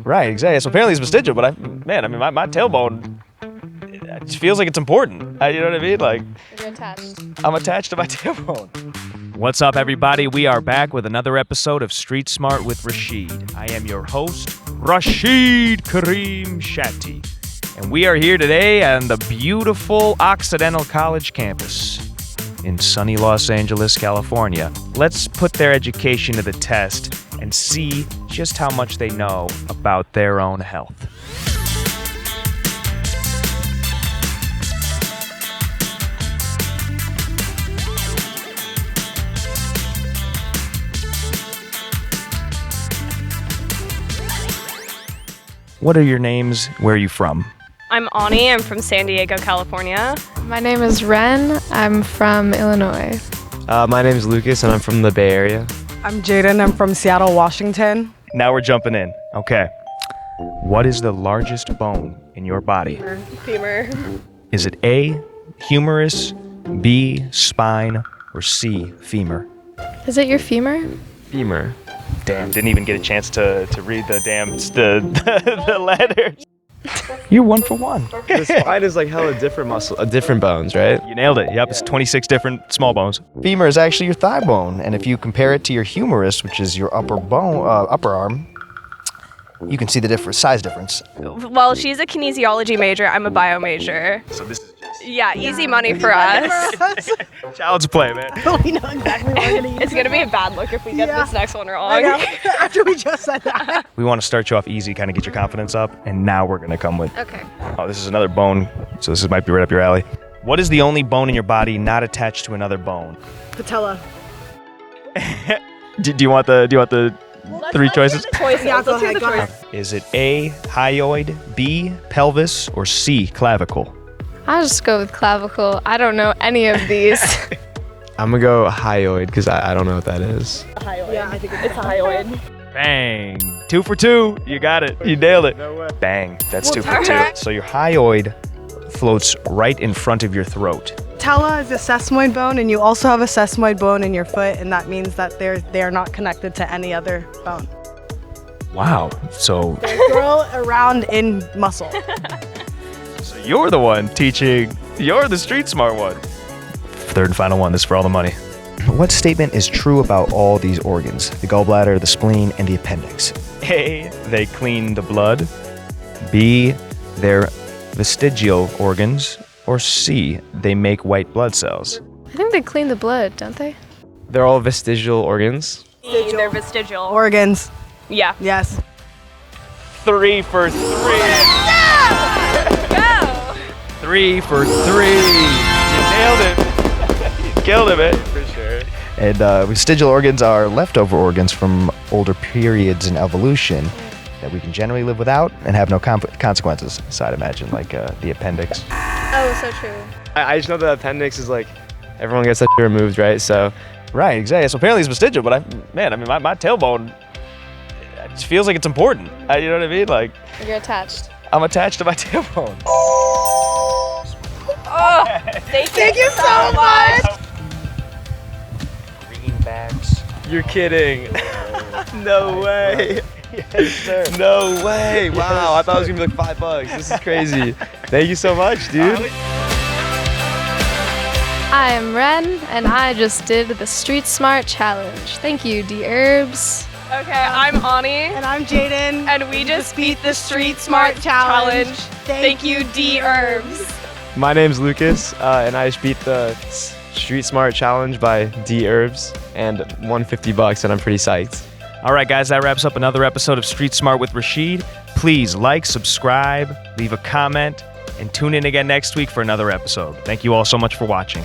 Right, exactly. So apparently it's vestigial, but my tailbone, it just feels like it's important. You know what I mean? Like, You're attached. I'm attached to my tailbone. What's up, everybody? We are back with another episode of Street Smart with Rashid. I am your host, Rashid Kareem Shatty. And we are here today on the beautiful Occidental College campus in sunny Los Angeles, California. Let's put their education to the test and see just how much they know about their own health. What are your names? Where are you from? I'm Ani. I'm from San Diego, California. My name is Ren. I'm from Illinois. My name is Lucas, and I'm from the Bay Area. I'm Jaden. I'm from Seattle, Washington. Now we're jumping in. Okay. What is the largest bone in your body? Femur. Is it A, humerus, B, spine, or C, femur? Is it your femur? Femur. Damn, didn't even get a chance to read the letters. You're 1 for 1. The spine is like hella different different bones, right? You nailed it. Yep, it's 26 different small bones. Femur is actually your thigh bone, and if you compare it to your humerus, which is your upper arm, you can see the size difference. Well, she's a kinesiology major. I'm a bio major. So this is Yeah, easy money for us. child's play, man. We know exactly what we're gonna use. It's gonna be a bad look if we get this next one I wrong. know. After we just said that. We want to start you off easy, kind of get your confidence up, and now we're gonna come with. Okay. Oh, this is another bone, so this might be right up your alley. What is the only bone in your body not attached to another bone? Patella. Do you want the three choices? Yeah, go ahead. Go ahead. Is it A, hyoid, B, pelvis, or C, clavicle? I'll just go with clavicle. I don't know any of these. I'm gonna go hyoid because I don't know what that is. Yeah, I think it's Hyoid. Bang. 2 for 2. You got it. You nailed it. No way. Bang. That's 2 for 2. So your hyoid floats right in front of your throat. Patella is a sesamoid bone, and you also have a sesamoid bone in your foot, and that means that they're not connected to any other bone. Wow. So They grow around in muscle. you're the one teaching. You're the street smart one. Third and final one. This is for all the money. What statement is true about all these organs? The gallbladder, the spleen, and the appendix. A, they clean the blood. B, they're vestigial organs. Or C, they make white blood cells. I think they clean the blood, don't they? They're all vestigial organs. They're vestigial. Organs. Yeah. Yes. 3 for 3. Go! 3 for 3. You nailed it. You killed it, man. For sure. And vestigial organs are leftover organs from older periods in evolution that we can generally live without and have no consequences. So I'd imagine like the appendix. Oh, so true. I just know the appendix is like, everyone gets that removed, right? So Right, exactly. So apparently it's vestigial, but my tailbone, it just feels like it's important. You know what I mean? Like, You're attached. I'm attached to my tailbone. Oh, thank you so much. Greenbacks. you're kidding. No way. Yes, sir. No way. Wow. I thought it was gonna be like $5. This is crazy. Thank you so much, dude. I am Ren, and I just did the Street Smart Challenge. Thank you, Dherbs. Okay, I'm Ani. And I'm Jaden. And we just beat the Street Smart Challenge. Thank you, Dherbs. My name's Lucas, and I just beat the Street Smart Challenge by Dherbs and won $50, and I'm pretty psyched. All right, guys, that wraps up another episode of Street Smart with Rashid. Please like, subscribe, leave a comment, and tune in again next week for another episode. Thank you all so much for watching.